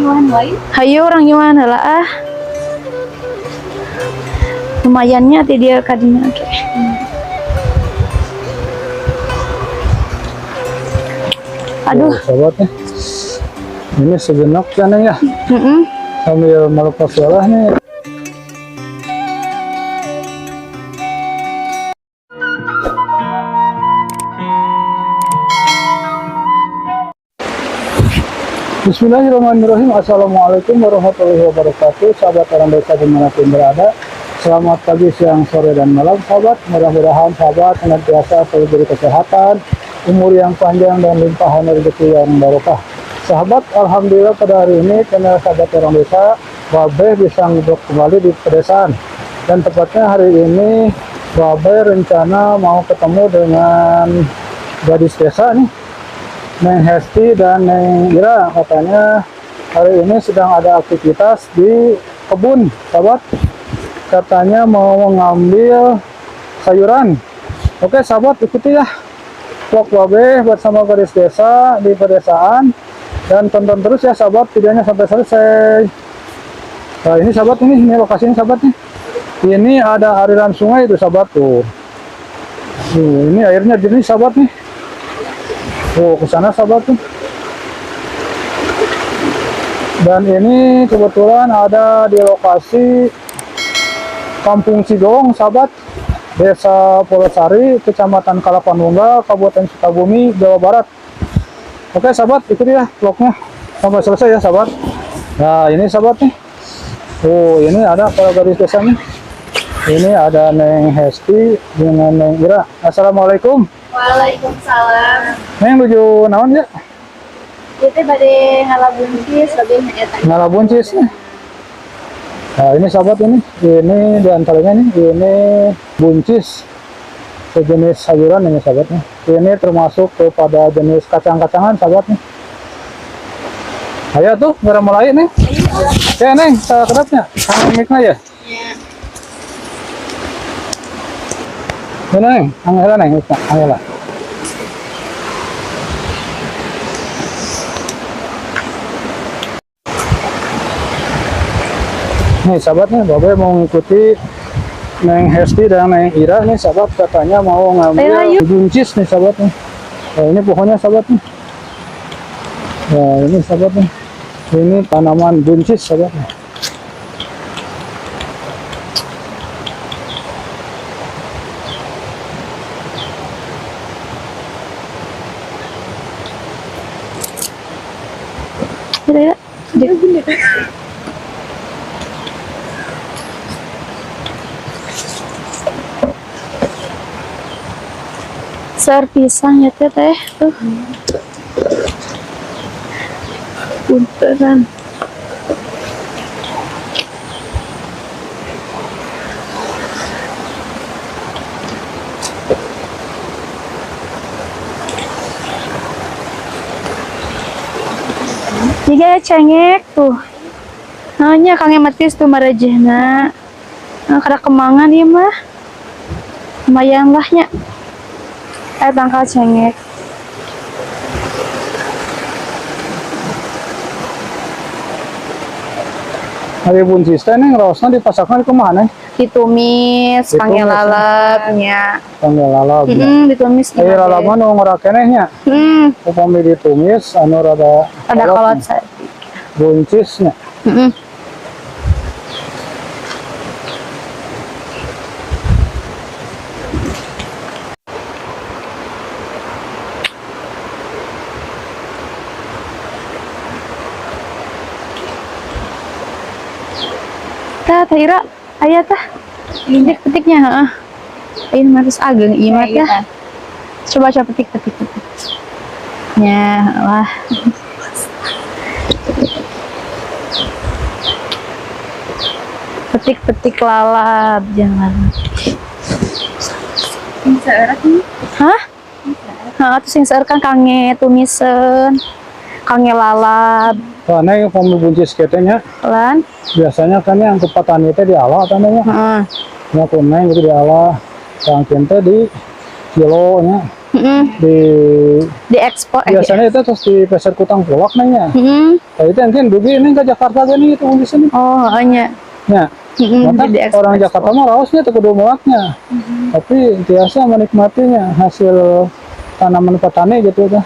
Hayu orang gimana lah ah. Lumayannya ti dia kadinya oke. Aduh. Sahabatnya. Ini sejenak kan ya. Sambil melepas lelah nih. Bismillahirrahmanirrahim. Assalamualaikum warahmatullahi wabarakatuh. Sahabat orang desa dimanapun berada, selamat pagi, siang, sore, dan malam sahabat. Mudah-mudahan sahabat senantiasa selalu diberi kesehatan, umur yang panjang, dan limpahan rezeki yang barokah. Sahabat, alhamdulillah pada hari ini channel sahabat orang desa Babe bisa ngobrol kembali di pedesaan. Dan tepatnya hari ini Babe rencana mau ketemu dengan gadis desa nih, Neng Hesti dan Neng Ira. Katanya hari ini sedang ada aktivitas di kebun sahabat, katanya mau mengambil sayuran. Oke sahabat, ikuti ya vlog Babe bersama gadis desa di pedesaan, dan tonton terus ya sahabat videonya sampai selesai. Nah ini sahabat, ini lokasinya sahabat nih, ini ada aliran sungai itu sahabat tuh. Ini airnya jernih sahabat nih. Oh, ke sana sahabat tuh. Dan ini kebetulan ada di lokasi Kampung Cigong sahabat, Desa Polosari, Kecamatan Kalapanunggal, Kabupaten Sukabumi, Jawa Barat. Oke sahabat, ikuti ya vlognya sampai selesai ya sahabat. Nah ini sahabat nih. Oh, ini ada para gadis desa nih. Ini ada Neng Hesti dengan Neng Ira. Assalamualaikum. Waalaikumsalam. Neng nuju naon ya? Kita bade ngalabuncis lebih eta. Ngalabuncis nih. Nah ini sahabat ini diantaranya nih, ini buncis, sejenis sayuran ini sahabatnya. Ini termasuk kepada jenis kacang-kacangan sahabat nih. Ayo tuh gara mulai nih. Ya Neng, saya kedapnya, mic-nya ya. Mana Neng? Angela Neng, Angela. Nih sahabatnya, Babe mau ngikuti Neng Hesti dan Neng Ira nih sahabat, katanya mau ngambil buncis nih sahabatnya. Nah, ini pohonnya sahabatnya. Nah ini sahabatnya, ini tanaman buncis sahabatnya. Ya. Ser pisang ya teh tuh. Punteran. Jika cengek tuh, hanya Kang Matis tuh marajehna, kada kemangan ya mah, lumayan lahnya. Tangkal cengek. Hari buncis teh Neng raosna dipasarkan ke mana? Ditumis, panggil lalapnya. Panggil lalap. Ditumis. Lalap mah nu ngorakenehnya. Upami ditumis anu rada kolot saya. Buncisnya. Tah Ira, aya tah. Petik-petiknya, heeh. Ini harus ageng imat ya. Coba petik. Ya, wah. Petik-petik lalap, jangan. Seerak nih. Hah? Terus yang seer kan kange tumisen, kange lalap. Wah, Neng pamil buncis ketenya. Lan? Biasanya kan yang ke petani teh di ala tandanya. Ya Neng itu di ala, yang teh di kilonya. Diekspor. biasanya itu terus di pasar kutang polak nanya. Mm-mm. Nah, itu mungkin dugi ini ke Jakarta gini itu di sini. Oh, hanya. Ya. Maka orang Jakarta mah rausnya tuh kudu muaknya. Tapi biasa menikmatinya hasil tanaman petani gitu tuh.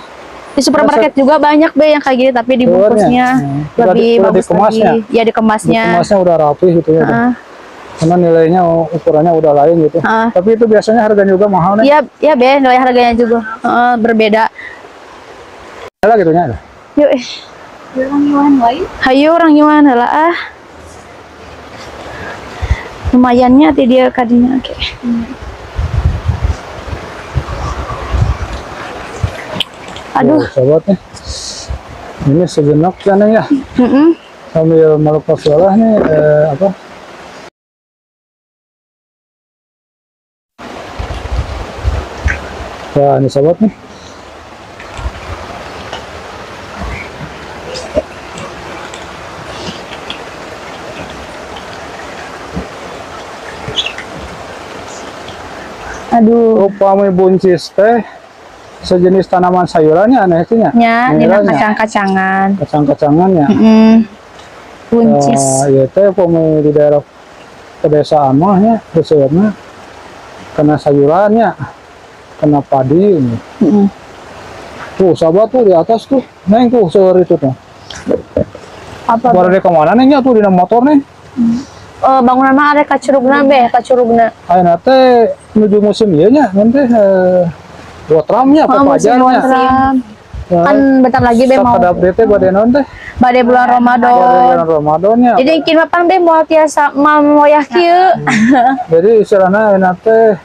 Di supermarket juga banyak be yang kayak gini tapi dibungkusnya lebih udah bagus dikemasnya. lagi. Ya dikemasnya. Dikemasnya udah rapi gitu ya. Karena nilainya ukurannya udah lain gitu. Tapi itu biasanya harganya juga mahal nih. Iya, iya be, nilai harganya juga berbeda. Lah gitu nya. Yuk, Orang Yuan lain. hayu orang Yuan lah ah. Lumayannya ti dia kadinya oke. Aduh. Sobat nih. Ini sejenak kan ya. Sambil melepas lelah nih apa? Wah, ini sobat nih. Aduh. Upami buncis teh sejenis tanaman sayurannya aneh sih nya. Ya, dina Nilainya. kacang-kacangan. Kacang-kacangannya. Buncis. Ya teh upami di daerah pedesaan mah ya, khususnya kena sayurannya, kena padi ini. Tuh, sahabat tuh di atas tuh, neng tuh seur itu tuh. Apa? Baru dia kemana nih tuh di motor nih? Bangunan mah ada kacurugna be, kacurugna. Ayeuna teh menuju musim ieu nya, nanti Wotramnya apa pajarnya? Kan bentar lagi be mau Sakadap teh bade naon teh? bade bulan Ramadan. Bulan Ramadannya. Jadi kin mapan be moal tiasa moyah kieu. Jadi istilahnya ayeuna teh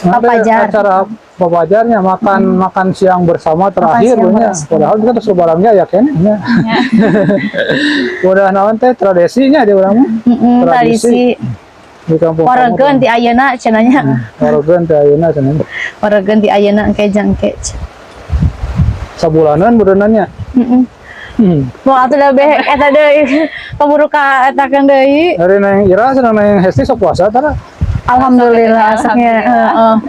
Papajar. acara papajarnya makan siang bersama terakhir siang nya. Padahal kita terus lebarannya ya kan. Udah naon teh tradisinya di urang mah. Tradisi. Di kampung Waregeun ti ayeuna cenanya. Waregeun teh ayeuna cenah. Waregeun ti ayeuna engke jangke. Sabulanan berenannya. Mau atuh da be eta deui paburu ka eta kan deui. Hari nang Ira senang nang Hesti sok puasa tara. Alhamdulillah asapnya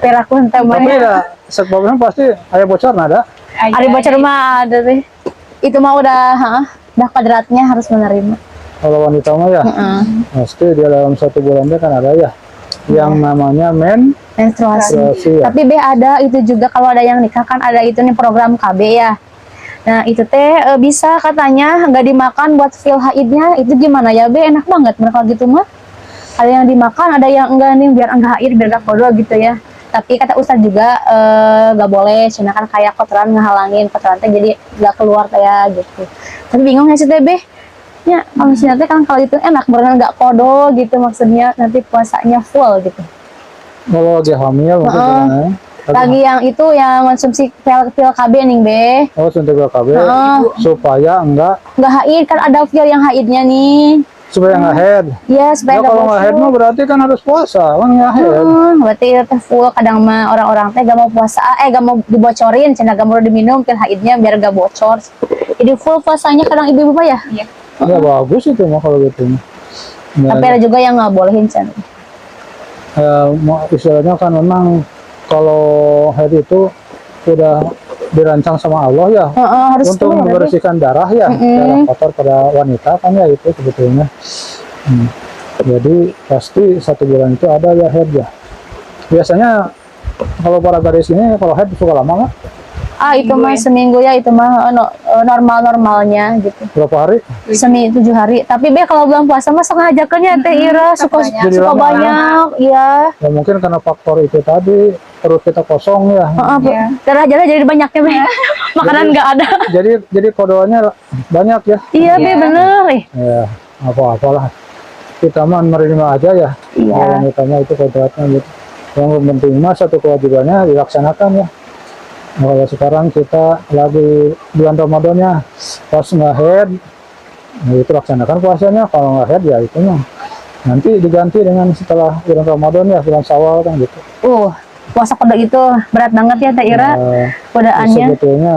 perakun teh Tapi ya sebabnya pasti aya bocor nada. Ari bocor mah ada teh. Itu mah udah kodratnya harus menerima. Kalau wanita mah ya pasti dia dalam 1 bulan dia kan ada ya yang namanya menstruasi. ya. Tapi be ada itu juga kalau ada yang nikah kan ada itu nih program KB ya. Nah itu teh bisa katanya nggak dimakan buat feel haidnya itu gimana ya be, enak banget mereka gitu mah. Ada yang dimakan, ada yang enggak nih biar enggak haid biar enggak kodo gitu ya. Tapi kata Ustaz juga nggak boleh, cina kan kayak kotoran ngehalangin kotoran teh jadi nggak keluar kayak gitu. Tapi bingung ya sih teh be. Ya, kalau misalnya kan kalau itu enak berenang nggak kodo gitu maksudnya nanti puasanya full gitu. Kalau lagi hamil mungkin gimana? Lagi yang itu yang konsumsi pil KB nih be. Oh suntik KB supaya enggak haid kan ada pil yang haidnya nih. supaya nggak head. Iya supaya Ya, kalau nggak head mah berarti kan harus puasa, kan nggak head. Berarti itu full kadang mah orang-orang teh gak mau puasa, gak mau dibocorin, cina gak mau diminum pil haidnya biar gak bocor. Jadi full puasanya kadang ibu-ibu mah ya. Iya. Ya bagus itu mah kalau gitu. Ya, Tapi ada juga yang nggak bolehin cina. Istilahnya kan memang kalau head itu sudah dirancang sama Allah ya Harus untuk full, membersihkan darah ya, darah kotor pada wanita kan ya itu sebetulnya. Jadi pasti 1 bulan itu ada ya head ya. Biasanya kalau para gadis ini kalau head suka lama nggak? Itu mah seminggu ya, itu mah normal-normalnya gitu. Berapa hari? 7 hari. Tapi be kalau bulan puasa mah sengajakannya teh Ira suka banyak, iya. Ya mungkin karena faktor itu tadi perut kita kosong ya. Darah-darah jadi banyaknya be. Makanan nggak ada. Jadi kodoannya banyak ya. Iya be bener. Ya apa-apalah. Kita mah menerima aja ya. Iya. Wanitanya itu kodratnya gitu. Yang penting mah satu kewajibannya dilaksanakan ya. Kalau sekarang kita lagi bulan Ramadannya pas nggak head, nah itu laksanakan puasanya. Kalau nggak head ya itu mah nanti diganti dengan setelah bulan Ramadan ya, bulan Syawal kan gitu. Puasa kodo itu berat banget ya teh Ira. Kodaannya. Sebetulnya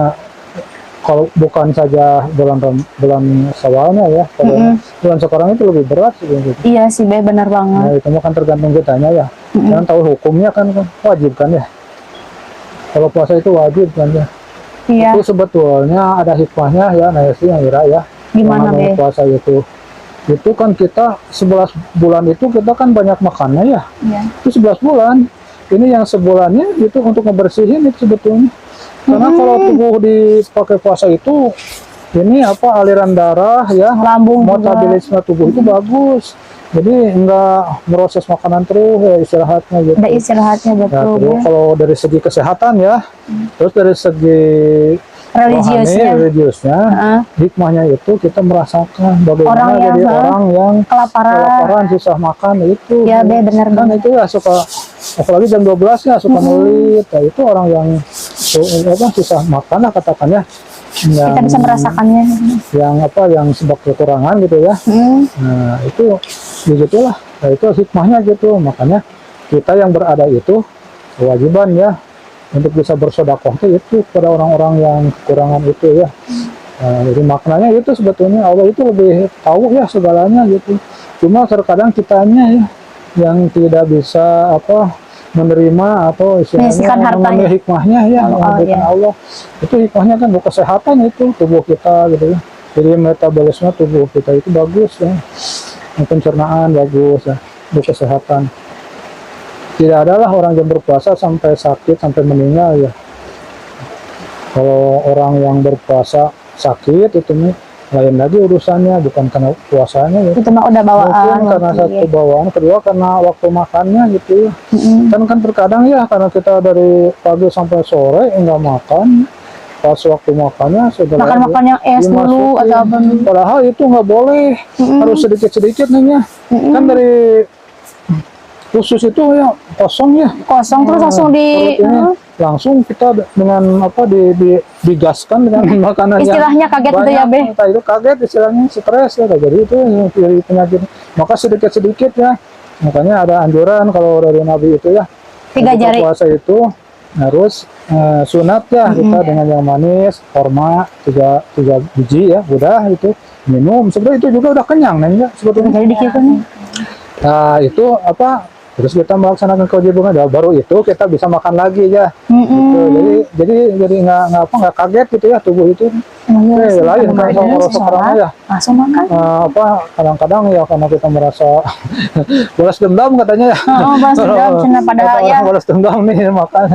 kalau bukan saja bulan Syawalnya ya, kalau bulan sekarang itu lebih berat sih gitu. Iya sih be benar banget. Nah itu mah kan tergantung kitanya ya. Jangan tahu hukumnya kan wajib kan ya. Kalau puasa itu wajib kan ya. Iya. Itu sebetulnya ada hikmahnya ya, nah sih yang Ira ya. Gimana, Yang namanya Be? puasa itu kan kita 11 bulan itu kita kan banyak makannya ya. Iya. Itu 11 bulan. Ini yang sebulannya itu untuk ngebersihin itu sebetulnya. Karena kalau tubuh dipakai puasa itu ini apa aliran darah ya, Lambung juga. metabolisme tubuh itu bagus. Jadi enggak meroses makanan terus ya, istirahatnya gitu. Ada istirahatnya Ya, betul, terus Be. kalau dari segi kesehatan ya, terus dari segi Religiusnya. religiusnya, Heeh. hikmahnya itu kita merasakan bagaimana Orang yang, jadi orang yang Kelaparan. susah makan itu. Ya, Be, benar Kan banget. itu ya suka, apalagi jam 12 ya suka nulit. Nah, itu orang yang susah makan lah katakannya. Kita bisa merasakannya. Yang sebab kekurangan gitu ya. Nah, itu begitulah. Nah, itu hikmahnya gitu. Makanya kita yang berada itu kewajiban ya untuk bisa bersedekah itu kepada orang-orang yang kekurangan itu ya. Nah, jadi maknanya itu sebetulnya Allah itu lebih tahu ya segalanya gitu. Cuma terkadang kitanya ya yang tidak bisa menerima atau Menyisihkan istilahnya hartanya. memenuhi hikmahnya ya yang diberikan iya. Allah. Itu hikmahnya kan untuk kesehatan itu tubuh kita gitu ya. Jadi metabolisme tubuh kita itu bagus ya. Pencernaan bagus ya, untuk kesehatan. Tidak adalah orang yang berpuasa sampai sakit sampai meninggal ya. Kalau orang yang berpuasa sakit itu nih lain lagi urusannya, bukan karena puasanya ya. Itu mah udah bawaan. Mungkin karena mungkin, satu ya. bawaan, kedua karena waktu makannya gitu ya. Kan terkadang ya karena kita dari pagi sampai sore enggak makan, pas waktu makannya sudah Makan-makan yang es dulu atau apa. padahal itu nggak boleh, harus sedikit-sedikit nih ya. Kan dari khusus itu ya kosong ya. Kosong terus langsung di Perut ini langsung kita dengan digaskan dengan makanan Istilahnya yang kaget gitu ya, Be? Entah itu kaget istilahnya stres ya, jadi itu dari penyakit. Maka sedikit-sedikit ya, makanya ada anjuran kalau dari Nabi itu ya, 3 jari. puasa itu harus sunat ya kita dengan yang manis, korma 3 biji ya, udah itu minum. Sebenarnya itu juga udah kenyang nih ya sebetulnya. Jadi dikit nih. Nah itu terus kita melaksanakan kewajiban baru itu kita bisa makan lagi ya. Gitu. Jadi nggak kaget gitu ya tubuh itu. Lain kan sama rasa karena ya. Langsung makan. Kadang-kadang ya karena kita merasa balas dendam katanya ya. Balas dendam cina padahal ya. Balas dendam nih makan.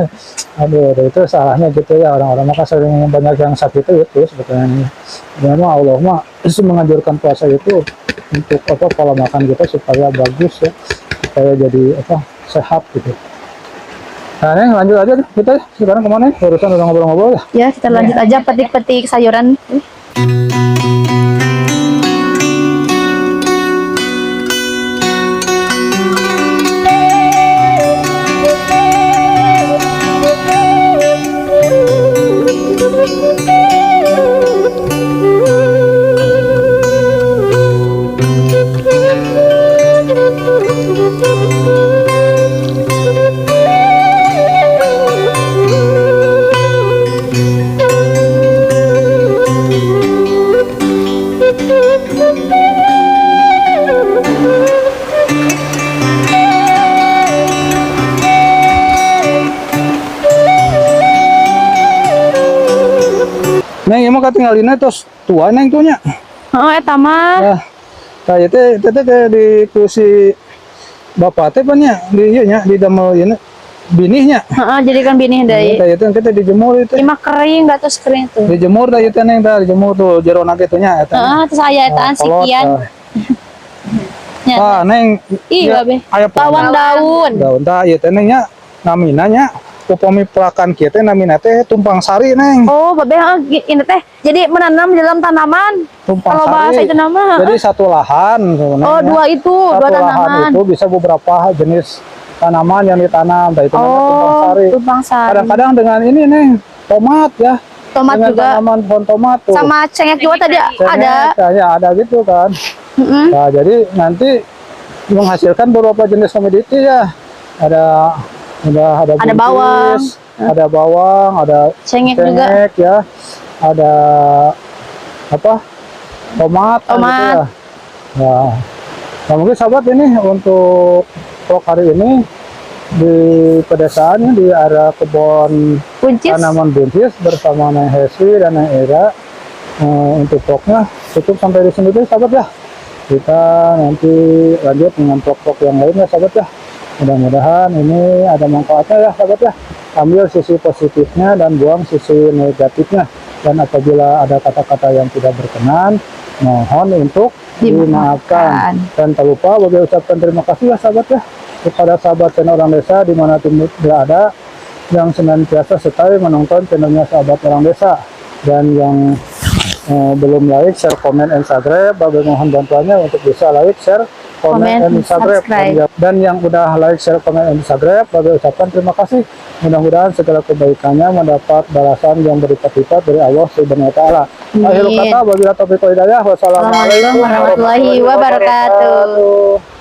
Aduh, itu salahnya gitu ya orang-orang maka sering banyak yang sakit itu sebetulnya. Memang Allah mah menganjurkan puasa itu untuk pola makan kita supaya bagus ya, supaya jadi sehat gitu. Nah ini lanjut aja deh kita ya. Sekarang kemana ya? Urusan udah ngobrol-ngobrol ya. Ya kita lanjut aja petik-petik sayuran. Neng emang katinggalina terus tua neng tuhnya. Eta mah. Ya. Kayak teh di kursi bapak teh pan ya di ieu nya di damel ieu binihnya. Jadi kan bini deui. Kayak itu kita dijemur itu. Imah kering, da terus kering tuh. Dijemur dah ieu teh neng tah dijemur tuh jerona kitu nya eta. Terus aya etaan sikian. Neng. Iya, Be. Aya Bawang daun. daun tah ieu teh neng nya namina nya upami pelakan kieu teh namina teh tumpang sari neng. Oh, Babe, ini teh jadi menanam di dalam tanaman. Tumpang Kalau sari. bahasa itu nama. Jadi satu lahan sebenarnya. Oh, dua itu, Satu dua lahan tanaman. itu bisa beberapa jenis tanaman yang ditanam. Nah, itu namanya tumpang Oh, sari. tumpang sari. Kadang-kadang dengan ini neng tomat ya. Tomat dengan juga. tanaman pohon tomat tuh. Sama cengek juga tadi ada. Ya, ada gitu kan. Nah, jadi nanti menghasilkan beberapa jenis komoditi ya. Ada buncis, bawang. ada bawang, ada Cengek juga. ya. Ada tomat kan gitu ya. Nah, mungkin sahabat ini untuk vlog hari ini di pedesaan di area kebun Buncis. tanaman buncis bersama Neng Heswi dan Neng Era. Untuk vlognya cukup sampai di sini dulu sahabat ya. Kita nanti lanjut dengan vlog-vlog yang lainnya sahabat ya. Mudah-mudahan ini ada manfaatnya ya sahabat ya. Ambil sisi positifnya dan buang sisi negatifnya. Dan apabila ada kata-kata yang tidak berkenan, mohon untuk dimaafkan. Dan tak lupa bagi ucapkan terima kasih ya sahabat ya kepada sahabat channel Orang Desa dimanapun berada yang senantiasa setia menonton channelnya Sahabat Orang Desa, dan yang belum like, share, komen, and subscribe, bagi mohon bantuannya untuk bisa like, share, komen, and subscribe. Dan yang udah like, share, komen, and subscribe, bagi ucapkan terima kasih. Mudah-mudahan segala kebaikannya mendapat balasan yang berlipat-lipat dari Allah Subhanahu wa taala. Akhir kata, wabillahi taufiq wal hidayah. Wassalamualaikum Warahmatullahi wabarakatuh.